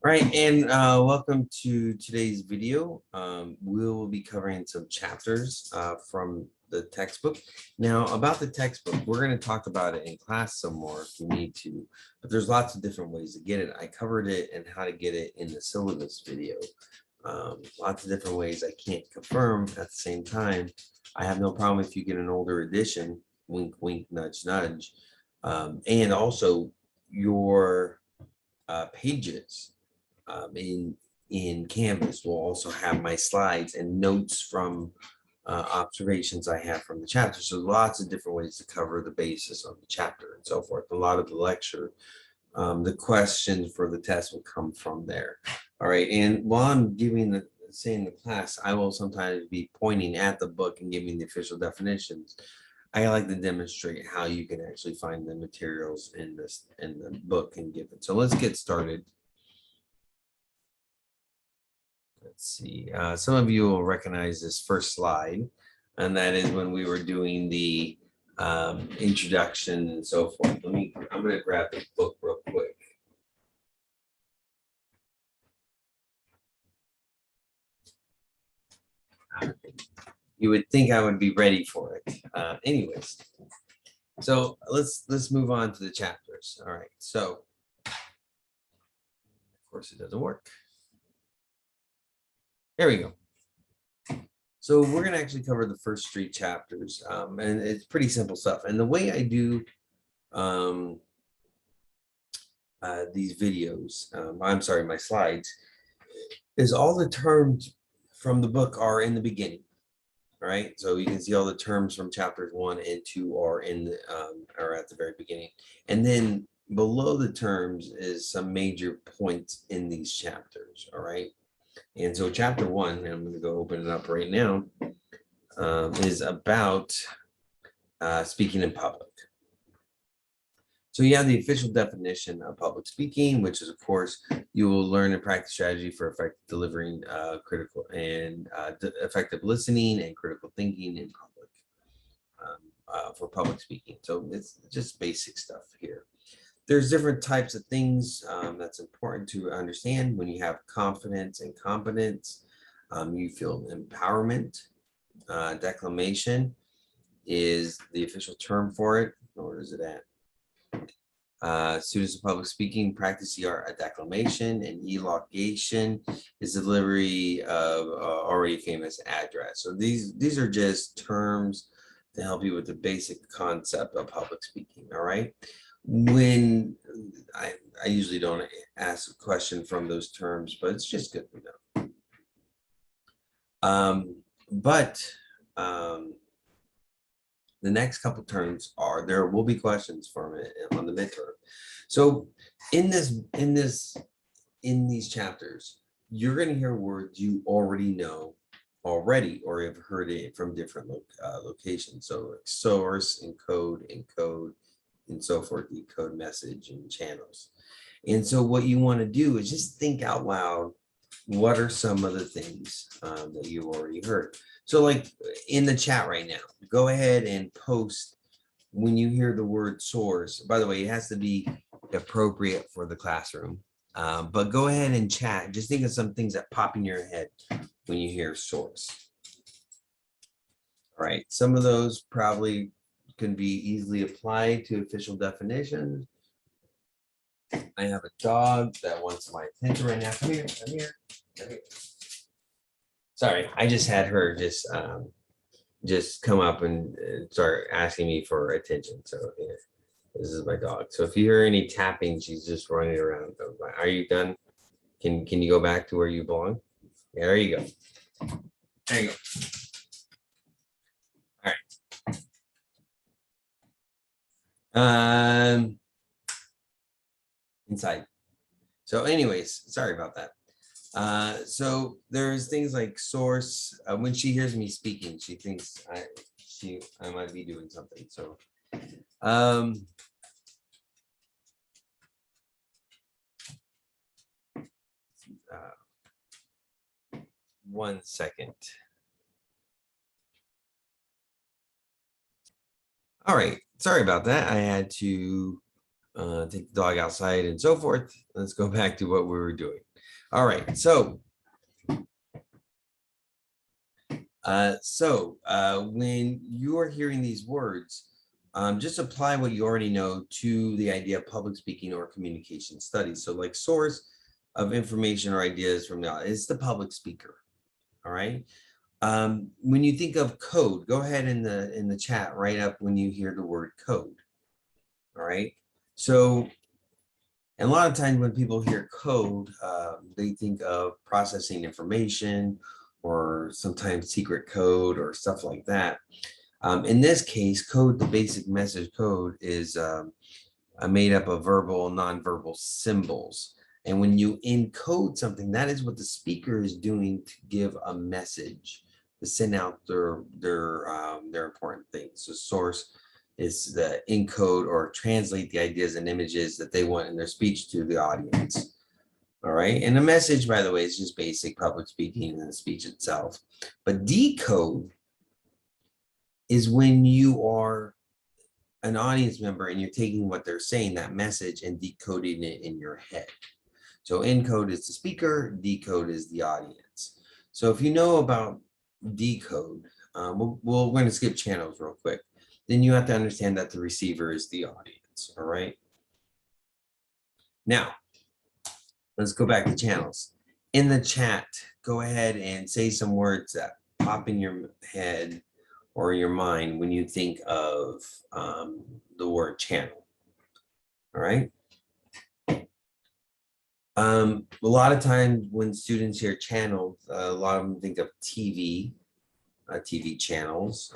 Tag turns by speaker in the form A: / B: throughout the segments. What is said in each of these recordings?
A: All right, and welcome to today's video. We will be covering some chapters from the textbook. Now, about the textbook, we're going to talk about it in class some more if we need to, but there's lots of different ways to get it. I covered it and how to get it in the syllabus video. Lots of different ways. I can't confirm at the same time. I have no problem if you get an older edition, wink, wink, nudge, nudge. And also your pages in Canvas will also have my slides and notes from observations I have from the chapter. So lots of different ways to cover the basis of the chapter and so forth. A lot of the lecture, the questions for the test will come from there. All right, and while I'm saying the class, I will sometimes be pointing at the book and giving the official definitions. I like to demonstrate how you can actually find the materials in the book and give it. So let's get started. Let's see, some of you will recognize this first slide, and that is when we were doing the introduction and so forth. I'm going to grab the book real quick. You would think I would be ready for it. Anyways, so let's move on to the chapters. All right, so of course it doesn't work. There we go. So we're going to actually cover the first three chapters, and it's pretty simple stuff. And the way I do these videos, I'm sorry, my slides, is all the terms from the book are in the beginning. All right, so you can see all the terms from chapters 1 and 2 are are at the very beginning, and then below the terms is some major points in these chapters. All right, and so chapter 1, and I'm going to go open it up right now, is about speaking in public. So you have the official definition of public speaking, which is, of course, you will learn and practice strategy for effective delivering critical and effective listening and critical thinking in public for public speaking. So it's just basic stuff here. There's different types of things that's important to understand when you have confidence and competence. You feel empowerment. Declamation is the official term for it. Where is it at? Students of public speaking practice the art of declamation, and elongation is delivery of already famous address. So these are just terms to help you with the basic concept of public speaking. All right. When I usually don't ask a question from those terms, but it's just good to know. The next couple terms are, there will be questions from it on the midterm. So in these chapters, you're going to hear words you already know or have heard it from different locations. So like source, encode, and so forth, decode, message, and channels. And so what you want to do is just think out loud. What are some of the things that you've already heard? So like in the chat right now, go ahead and post when you hear the word source. By the way, it has to be appropriate for the classroom. But go ahead and chat. Just think of some things that pop in your head when you hear source. All right, some of those probably can be easily applied to official definitions. I have a dog that wants my attention right now. Come here, come here, come here. Sorry, I just had her just come up and start asking me for attention. So yeah, this is my dog. So if you hear any tapping, she's just running around. Are you done? Can you go back to where you belong? Yeah, there you go. There you go. All right. Inside. So anyways, sorry about that. So there's things like source. When she hears me speaking, she thinks I might be doing something. So one second. All right, sorry about that. I had to take the dog outside and so forth. Let's go back to what we were doing. All right, so when you are hearing these words, just apply what you already know to the idea of public speaking or communication studies. So like source of information or ideas from the is the public speaker. All right. When you think of code, go ahead in the chat, write up when you hear the word code. All right. So, and a lot of times when people hear code, they think of processing information or sometimes secret code or stuff like that. In this case, code, the basic message code is made up of verbal and nonverbal symbols. And when you encode something, that is what the speaker is doing to give a message, to send out their important things. So source is the encode or translate the ideas and images that they want in their speech to the audience. All right. And the message, by the way, is just basic public speaking and the speech itself. But decode is when you are an audience member and you're taking what they're saying, that message, and decoding it in your head. So encode is the speaker, decode is the audience. So if you know about decode, we're going to skip channels real quick. Then you have to understand that the receiver is the audience. All right. Now, let's go back to channels. In the chat, go ahead and say some words that pop in your head or your mind when you think of the word channel. All right. A lot of times when students hear channel, a lot of them think of TV channels.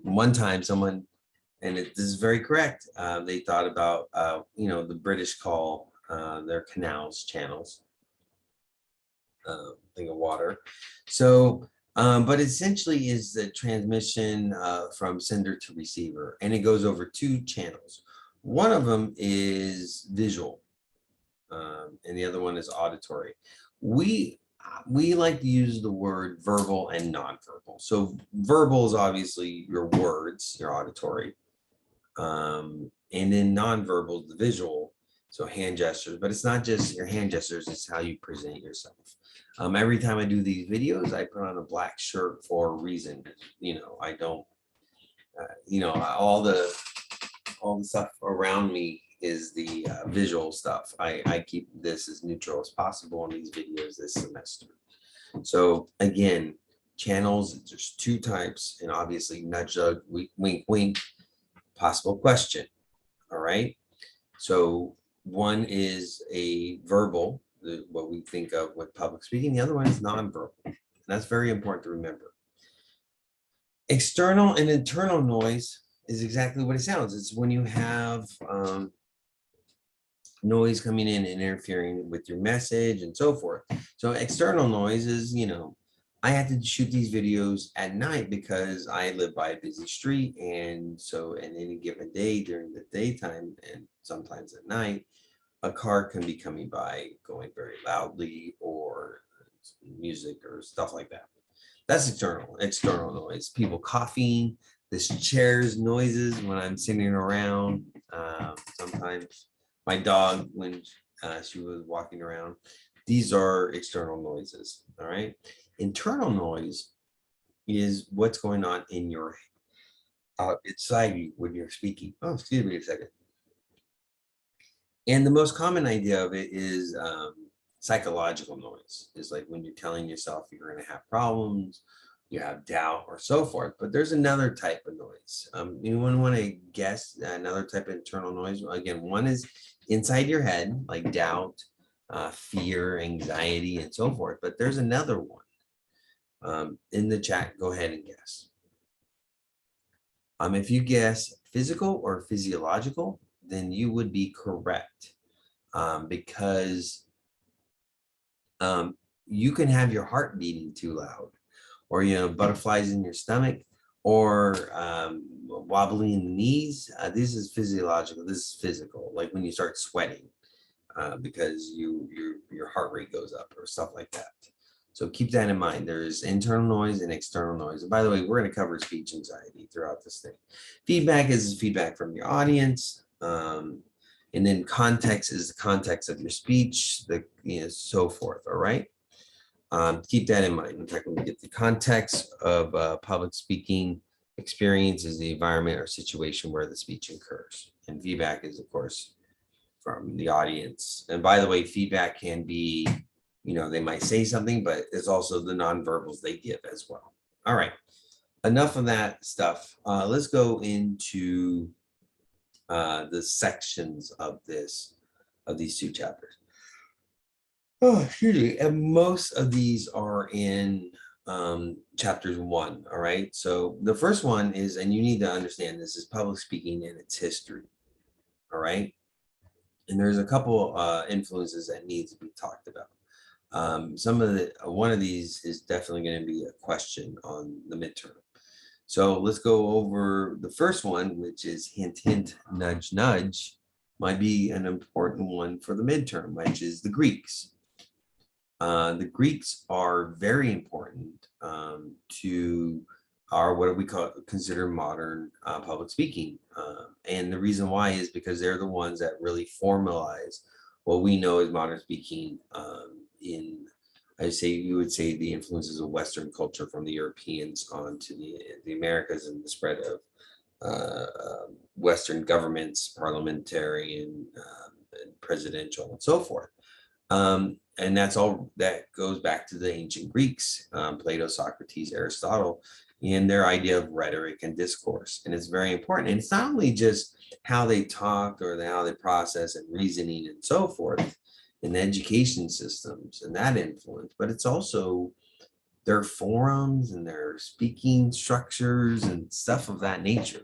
A: One time someone, and this is very correct, they thought about, the British call their canals channels, thing of water. So, but essentially is the transmission from sender to receiver, and it goes over two channels. One of them is visual, and the other one is auditory. We like to use the word verbal and nonverbal. So verbal is obviously your words, your auditory, and then nonverbal is the visual, so hand gestures. But it's not just your hand gestures; it's how you present yourself. Every time I do these videos, I put on a black shirt for a reason. I don't, all the stuff around me is the visual stuff. I keep this as neutral as possible in these videos this semester. So again, channels, there's two types, and obviously nudge, wink, wink, possible question. All right. So one is a verbal, what we think of with public speaking. The other one is nonverbal. And that's very important to remember. External and internal noise is exactly what it sounds. It's when you have noise coming in and interfering with your message and so forth. So external noise is, I had to shoot these videos at night because I live by a busy street. And so in any given day during the daytime and sometimes at night, a car can be coming by going very loudly or music or stuff like that. That's external noise. People coughing, this chair's noises when I'm sitting around. Sometimes my dog, when she was walking around, these are external noises. All right. Internal noise is what's going on in your inside you when you're speaking. Oh, excuse me a second. And the most common idea of it is psychological noise. Is like when you're telling yourself you're going to have problems, you have doubt or so forth. But there's another type of noise. Anyone want to guess another type of internal noise? Again, one is inside your head, like doubt, fear, anxiety, and so forth. But there's another one. In the chat, go ahead and guess. If you guess physical or physiological, then you would be correct, because you can have your heart beating too loud, or butterflies in your stomach, or wobbling in the knees. This is physiological. This is physical, like when you start sweating because your heart rate goes up or stuff like that. So keep that in mind. There's internal noise and external noise. And by the way, we're going to cover speech anxiety throughout this thing. Feedback is feedback from your audience. And And then context is the context of your speech, so forth. All right. Keep that in mind. In fact, when we get the context of public speaking experience is the environment or situation where the speech occurs. And feedback is, of course, from the audience. And by the way, feedback can be, they might say something, but it's also the nonverbals they give as well. All right. Enough of that stuff. Let's go into the sections of these two chapters. Oh, excuse me. And most of these are in chapters 1. All right. So the first one is, and you need to understand this, is public speaking and its history. All right. And there's a couple influences that need to be talked about. One of these is definitely going to be a question on the midterm. So let's go over the first one, which is hint, hint, nudge, nudge, might be an important one for the midterm, which is the Greeks. The Greeks are very important to what we consider modern public speaking. And the reason why is because they're the ones that really formalize what we know as modern speaking you would say the influences of Western culture from the Europeans onto the Americas and the spread of Western governments, parliamentarian, presidential, and so forth. And that's all that goes back to the ancient Greeks, Plato, Socrates, Aristotle, and their idea of rhetoric and discourse. And it's very important. And it's not only just how they talk or how they process and reasoning and so forth in the education systems and that influence, but it's also their forums and their speaking structures and stuff of that nature.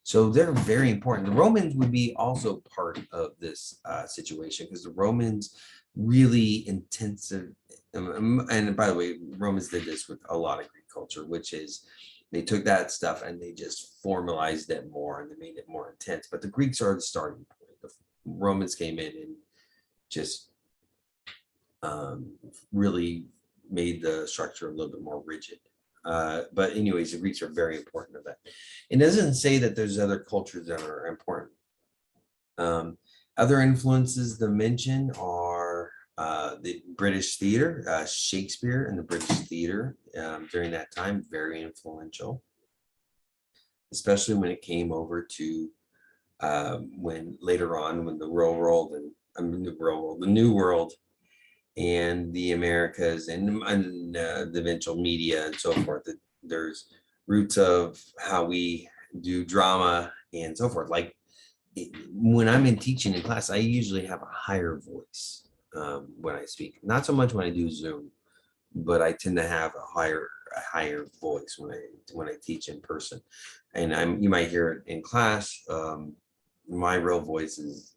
A: So they're very important. The Romans would be also part of this situation because the Romans really intensive, and by the way, Romans did this with a lot of Greek culture, which is they took that stuff and they just formalized it more and they made it more intense. But the Greeks are the starting point. The Romans came in and just really made the structure a little bit more rigid. But anyways, the Greeks are very important to that. It doesn't say that there's other cultures that are important. Other influences to mention are the British theater, Shakespeare and the British theater during that time, very influential, especially when it came over to when later on, when the New World and the Americas and the eventual media and so forth, that there's roots of how we do drama and so forth. Like when I'm in teaching in class, I usually have a higher voice when I speak. Not so much when I do Zoom, but I tend to have a higher voice when I teach in person. And you might hear it in class. My real voice is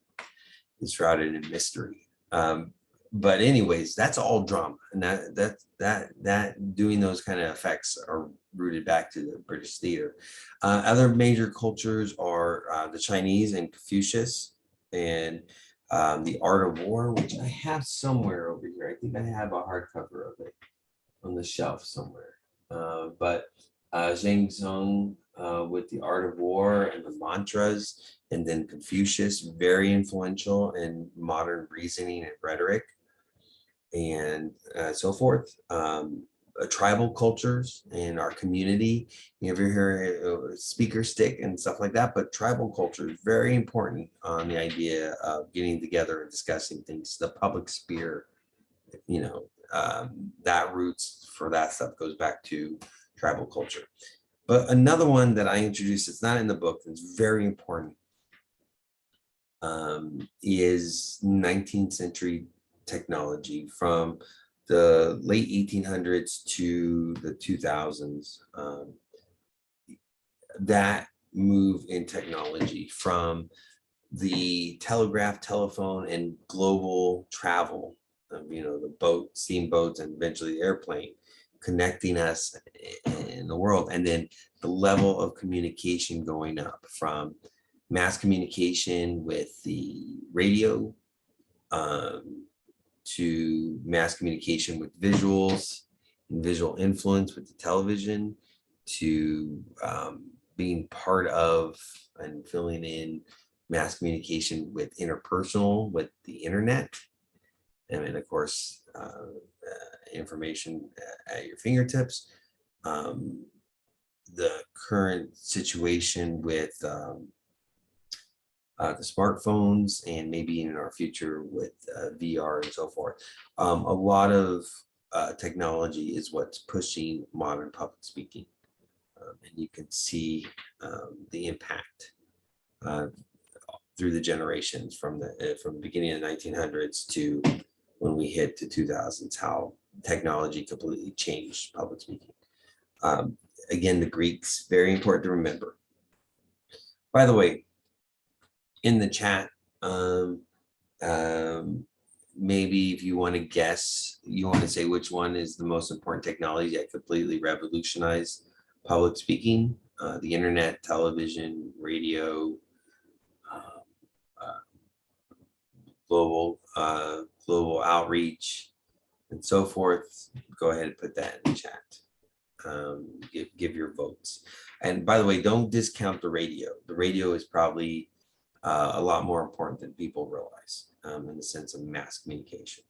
A: shrouded in mystery. But anyways, that's all drama, and that doing those kind of effects are rooted back to the British theater. Other major cultures are the Chinese and Confucius, and the Art of War, which I have somewhere over here. I think I have a hardcover of it on the shelf somewhere. But Zhang Zong with the Art of War and the mantras, and then Confucius, very influential in modern reasoning and rhetoric, and so forth. Tribal cultures in our community. You ever hear speaker stick and stuff like that? But tribal culture is very important on the idea of getting together and discussing things. The public sphere, that roots for that stuff goes back to tribal culture. But another one that I introduced, it's not in the book, it's very important, is 19th century technology from the late 1800s to the 2000s. That move in technology from the telegraph, telephone, and global travel, the boat, steamboats, and eventually the airplane, connecting us in the world. And then the level of communication going up from mass communication with the radio to mass communication with visuals and visual influence with the television, to being part of and filling in mass communication with interpersonal, with the internet, and then of course, information at your fingertips. The current situation with the smartphones, and maybe in our future with VR and so forth. A lot of technology is what's pushing modern public speaking. And you can see the impact through the generations from the beginning of the 1900s to when we hit to 2000s, how technology completely changed public speaking. Again, the Greeks, very important to remember. By the way, in the chat, maybe if you want to guess, you want to say which one is the most important technology that completely revolutionized public speaking, the internet, television, radio, global outreach, and so forth. Go ahead and put that in the chat. Give your votes. And by the way, don't discount the radio. The radio is probably a lot more important than people realize in the sense of mass communication.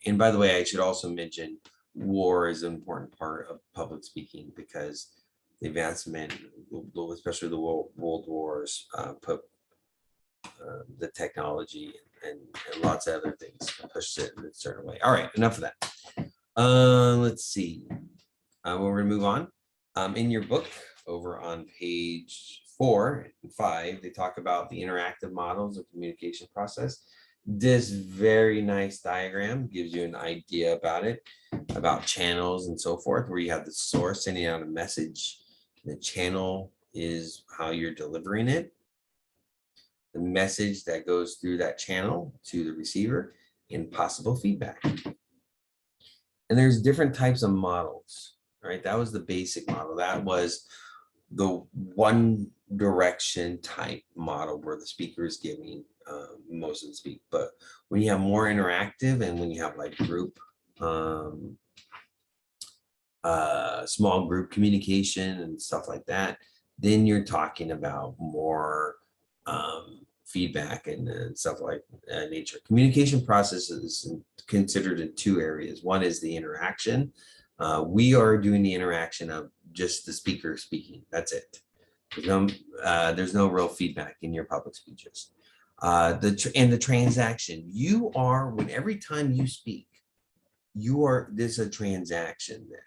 A: And by the way, I should also mention war is an important part of public speaking, because the advancement, especially the world wars, put the technology and lots of other things, pushed it in a certain way. All right, enough of that. Let's see. We're going to move on. In your book, over on page 4 and 5, they talk about the interactive models of communication process. This very nice diagram gives you an idea about it, about channels and so forth, where you have the source sending out a message. The channel is how you're delivering it, the message that goes through that channel to the receiver, and possible feedback. And there's different types of models, right? That was the basic model. That was the one direction type model where the speaker is giving most of the speak. But when you have more interactive, and when you have like group, small group communication and stuff like that, then you're talking about more feedback and stuff like nature. Communication process is considered in 2 areas. One is the interaction. We are doing the interaction of just the speaker speaking. That's it. There's no real feedback in your public speeches. The transaction, you are, when every time you speak, there's a transaction there.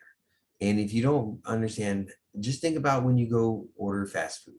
A: And if you don't understand, just think about when you go order fast food.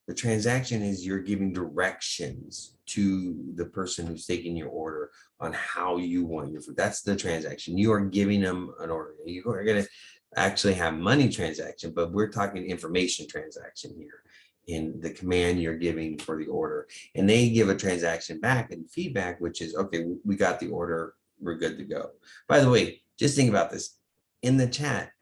A: The transaction is you're giving directions to the person who's taking your order on how you want your food. That's the transaction. You are giving them an order. You are going to actually have money transaction, but we're talking information transaction here in the command you're giving for the order. And they give a transaction back and feedback, which is, okay, we got the order, we're good to go. By the way, just think about this. In the chat,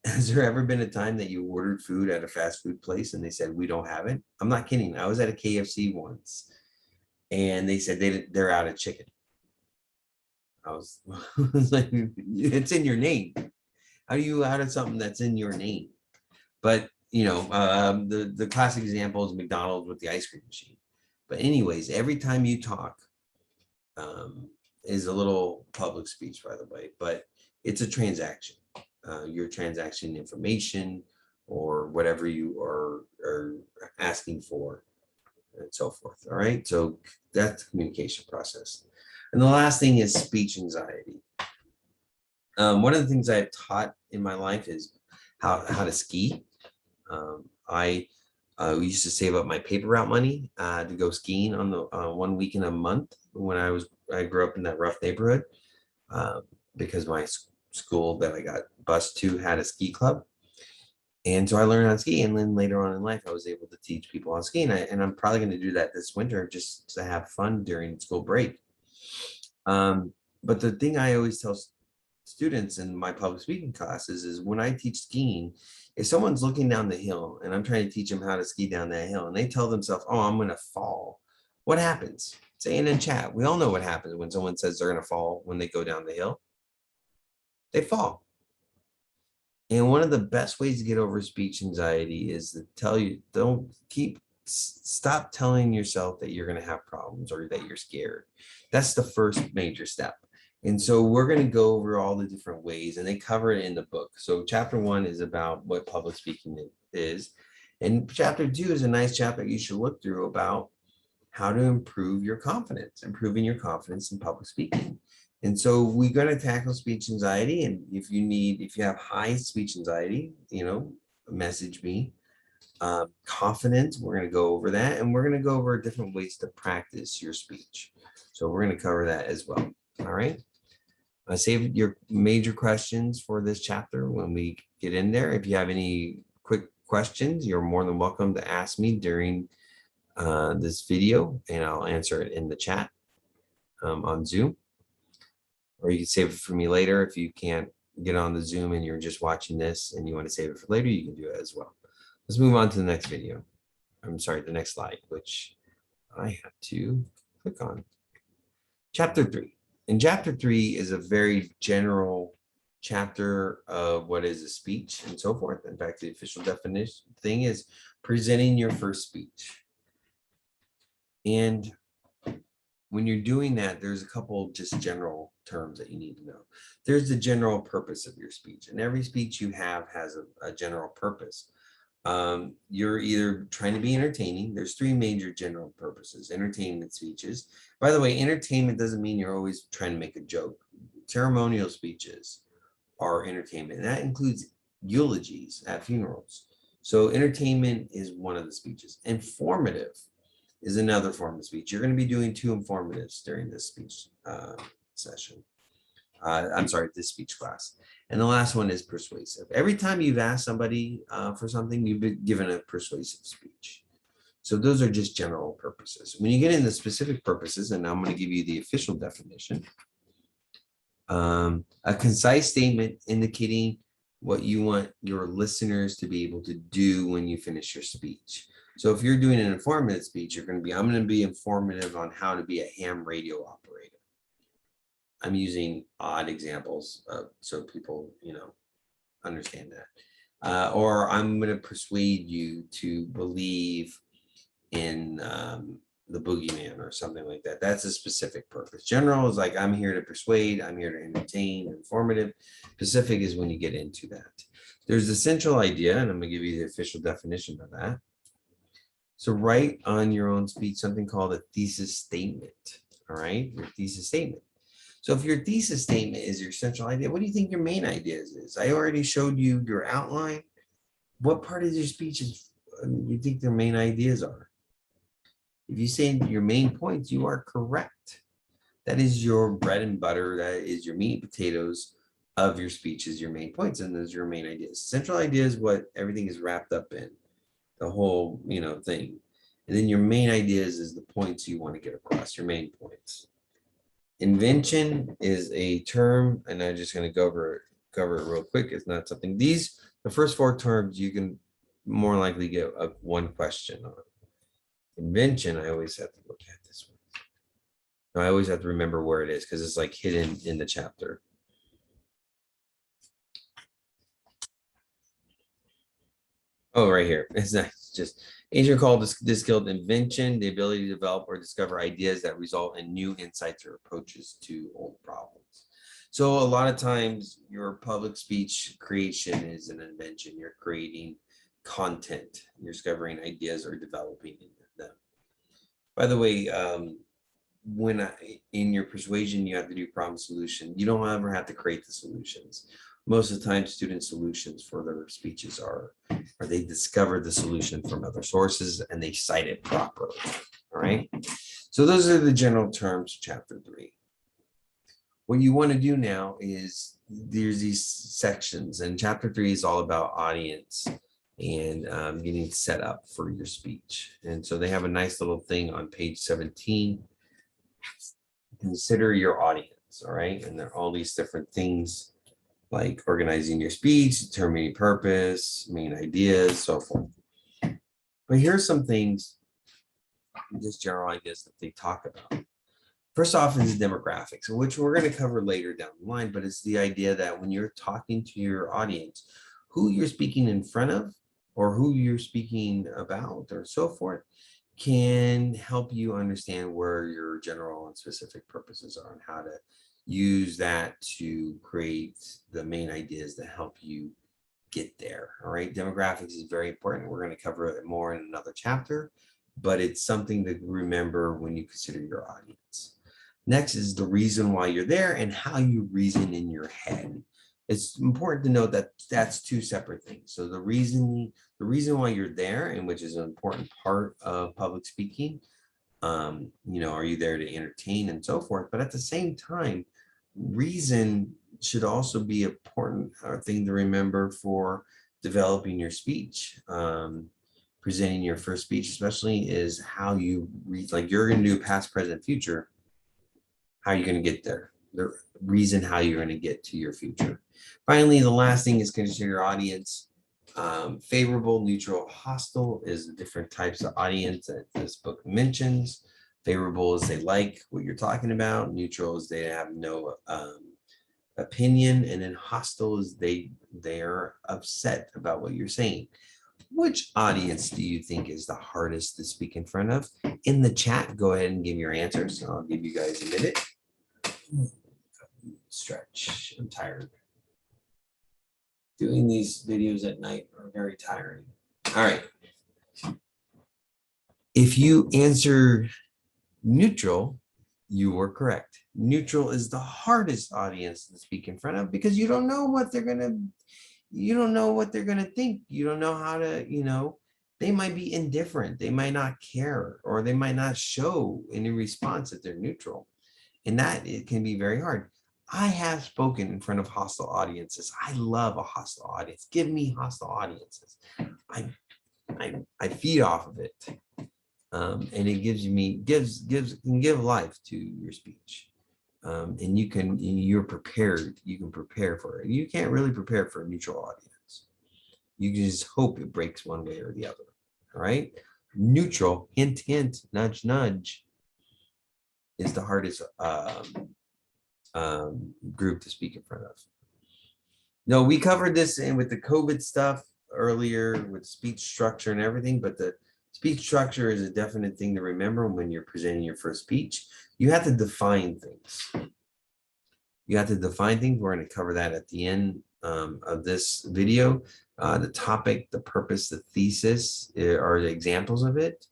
A: has there ever been a time that you ordered food at a fast food place and they said, we don't have it? I'm not kidding. I was at a KFC once and they said they're out of chicken. I was like, it's in your name. How do you out of something that's in your name? But you know, the classic example is McDonald's with the ice cream machine. But anyways, every time you talk is a little public speech, by the way, but it's a transaction. Your transaction information or whatever you are asking for and so forth. All right, so that's the communication process. And the last thing is speech anxiety. One of the things I've taught in my life is how to ski. I used to save up my paper route money to go skiing on the 1 weekend a month when I grew up in that rough neighborhood because my school that I got bused to had a ski club. And so I learned how to ski. And then later on in life, I was able to teach people how to ski. And I'm probably going to do that this winter just to have fun during school break. But the thing I always tell students in my public speaking classes is when I teach skiing, if someone's looking down the hill and I'm trying to teach them how to ski down that hill and they tell themselves, oh, I'm going to fall. What happens? Say it in chat. We all know what happens when someone says they're going to fall when they go down the hill. They fall. And one of the best ways to get over speech anxiety is to tell you, don't keep stop telling yourself that you're going to have problems or that you're scared. That's the first major step. And so we're going to go over all the different ways, and they cover it in the book. So chapter 1 is about what public speaking is. And chapter 2 is a nice chapter you should look through about how to improve your confidence, improving your confidence in public speaking. And so we're going to tackle speech anxiety. And if you have high speech anxiety, message me. Confidence, we're going to go over that. And we're going to go over different ways to practice your speech. So we're going to cover that as well. All right. Save your major questions for this chapter when we get in there. If you have any quick questions, you're more than welcome to ask me during this video, and I'll answer it in the chat on Zoom. Or you can save it for me later. If you can't get on the Zoom and you're just watching this and you want to save it for later, you can do it as well. Let's move on to the next video. I'm sorry, the next slide, which I have to click on. Chapter 3. And chapter 3 is a very general chapter of what is a speech and so forth. In fact, the official definition thing is presenting your first speech. And when you're doing that, there's a couple just general terms that you need to know. There's the general purpose of your speech, and every speech you have has a general purpose. You're either trying to be entertaining. There's 3 major general purposes: entertainment speeches. By the way, entertainment doesn't mean you're always trying to make a joke. Ceremonial speeches are entertainment, and that includes eulogies at funerals. So entertainment is one of the speeches. Informative is another form of speech. You're going to be doing 2 informatives during this speech session. This speech class. And the last one is persuasive. Every time you've asked somebody for something, you've been given a persuasive speech. So those are just general purposes. When you get into specific purposes, and I'm going to give you the official definition, a concise statement indicating what you want your listeners to be able to do when you finish your speech. So if you're doing an informative speech, I'm going to be informative on how to be a ham radio operator. I'm using odd examples so people, understand that. Or I'm going to persuade you to believe in the boogeyman or something like that. That's a specific purpose. General is like, I'm here to persuade, I'm here to entertain. Informative. Specific is when you get into that. There's the central idea, and I'm going to give you the official definition of that. So write on your own speech something called a thesis statement. All right, your thesis statement. So if your thesis statement is your central idea, what do you think your main ideas is? I already showed you your outline. What part of your speech you think their main ideas are? If you say your main points, you are correct. That is your bread and butter. That is your meat and potatoes of your speech is your main points, and those are your main ideas. Central idea is what everything is wrapped up in, the whole thing. And then your main ideas is the points you want to get across, your main points. Invention is a term, and I'm just going to cover it real quick. It's not something. The first 4 terms you can more likely get one question on. Invention, I always have to look at this one. I always have to remember where it is because it's like hidden in the chapter. Oh, right here. It's nice. Just ancient called this skilled invention, the ability to develop or discover ideas that result in new insights or approaches to old problems. So a lot of times your public speech creation is an invention. You're creating content, you're discovering ideas or developing them. By the way, in your persuasion, you have to do problem solution. You don't ever have to create the solutions. Most of the time, student solutions for their speeches are they discover the solution from other sources and they cite it properly. All right. So those are the general terms, chapter 3. What you want to do now is there's these sections, and chapter 3 is all about audience and getting set up for your speech. And so they have a nice little thing on page 17. Consider your audience. All right. And there are all these different things like organizing your speech, determining purpose, main ideas, so forth. But here's some things, just general ideas that they talk about. First off is demographics, which we're going to cover later down the line, but it's the idea that when you're talking to your audience, who you're speaking in front of or who you're speaking about or so forth can help you understand where your general and specific purposes are and how to use that to create the main ideas that help you get there. All right. Demographics is very important. We're going to cover it more in another chapter, but it's something to remember when you consider your audience. Next is the reason why you're there and how you reason in your head. It's important to note that that's two separate things. So the reason why you're there, and which is an important part of public speaking, are you there to entertain and so forth? But at the same time, reason should also be an important thing to remember for developing your speech. Presenting your first speech, especially, is how you read. Like you're going to do past, present, future. How are you going to get there? The reason how you're going to get to your future. Finally, the last thing is consider your audience. Favorable, neutral, hostile is the different types of audience that this book mentions. Favorable is they like what you're talking about. Neutral is they have no opinion, and then hostile is they're upset about what you're saying. Which audience do you think is the hardest to speak in front of? In the chat, go ahead and give your answers. I'll give you guys a minute. Stretch. I'm tired. Doing these videos at night are very tiring. All right. If you answer neutral, you were correct. Neutral is the hardest audience to speak in front of because you don't know what they're gonna think. You don't know how to, they might be indifferent, they might not care, or they might not show any response if they're neutral. And that it can be very hard. I have spoken in front of hostile audiences. I love a hostile audience. Give me hostile audiences. I feed off of it. And it can give life to your speech. And you're prepared. You can prepare for it. You can't really prepare for a neutral audience. You can just hope it breaks one way or the other. All right. Neutral, hint, hint, nudge, nudge, is the hardest group to speak in front of. No, we covered this with the COVID stuff earlier with speech structure and everything, but the speech structure is a definite thing to remember when you're presenting your first speech. You have to define things. We're going to cover that at the end of this video. The topic, the purpose, the thesis are the examples of it.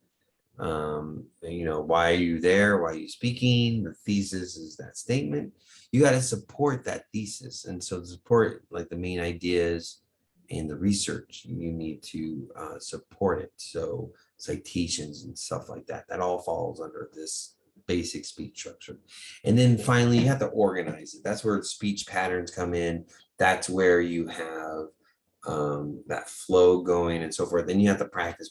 A: Why are you there? Why are you speaking? The thesis is that statement. You got to support that thesis. And so to support like the main ideas and the research, you need to support it. So citations and stuff like that, that all falls under this basic speech structure. And then finally, you have to organize it. That's where speech patterns come in. That's where you have that flow going and so forth. Then you have to practice.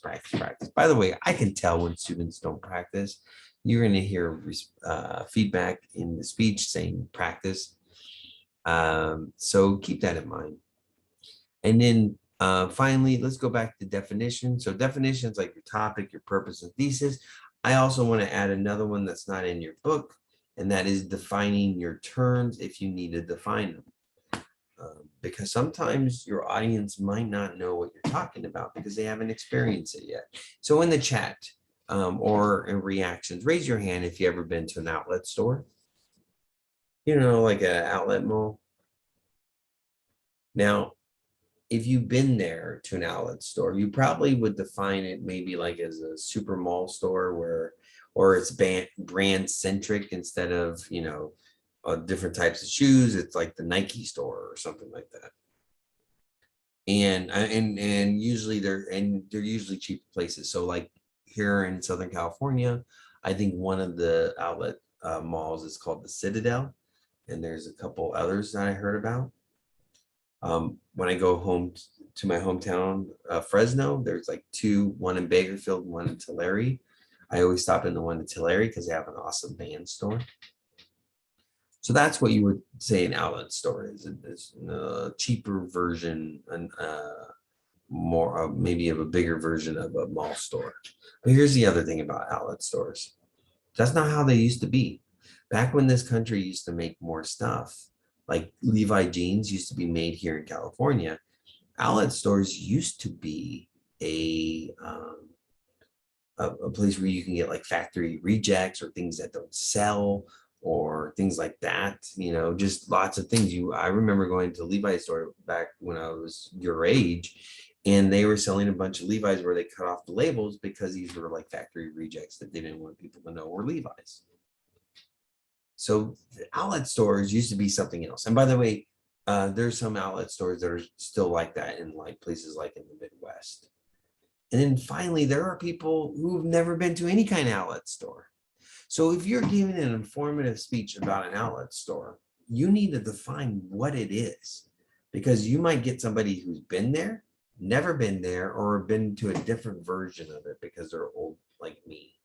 A: By the way, I can tell when students don't practice. You're going to hear feedback in the speech saying practice. So keep that in mind. And then finally, let's go back to definition. So definitions like your topic, your purpose, and thesis. I also want to add another one that's not in your book, and that is defining your terms if you need to define them. Because sometimes your audience might not know what you're talking about because they haven't experienced it yet. So in the chat or in reactions, raise your hand if you've ever been to an outlet store. Like an outlet mall. Now, if you've been there to an outlet store, you probably would define it maybe like as a super mall store or it's brand centric instead of, different types of shoes. It's like the Nike store or something like that. And usually they're usually cheap places. So like here in Southern California, I think one of the outlet malls is called the Citadel, and there's a couple others that I heard about. When I go home to my hometown, Fresno, there's like two, one in Bakersfield, one in Tulare. I always stop in the one in Tulare because they have an awesome band store. So that's what you would say an outlet store is a cheaper version and more maybe of a bigger version of a mall store. But here's the other thing about outlet stores. That's not how they used to be. Back when this country used to make more stuff, like Levi jeans used to be made here in California, outlet stores used to be a place where you can get like factory rejects or things that don't sell or things like that, just lots of things. I remember going to Levi's store back when I was your age, and they were selling a bunch of Levi's where they cut off the labels because these were like factory rejects that they didn't want people to know were Levi's. So the outlet stores used to be something else. And by the way, there's some outlet stores that are still like that in like places like in the Midwest. And then finally, there are people who've never been to any kind of outlet store. So if you're giving an informative speech about an outlet store, you need to define what it is, because you might get somebody who's been there, never been there, or been to a different version of it because they're old like me.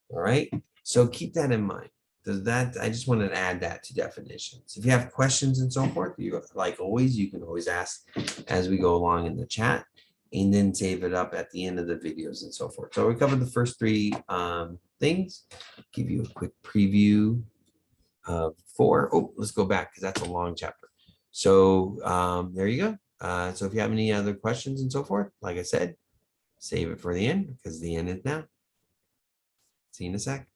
A: All right. So keep that in mind. I just wanted to add that to definitions. If you have questions and so forth, like always, you can always ask as we go along in the chat, and then save it up at the end of the videos and so forth. So we covered the first three things. Give you a quick preview of 4. Oh, let's go back because that's a long chapter. So there you go. So if you have any other questions and so forth, like I said, save it for the end because the end is now. See you in a sec.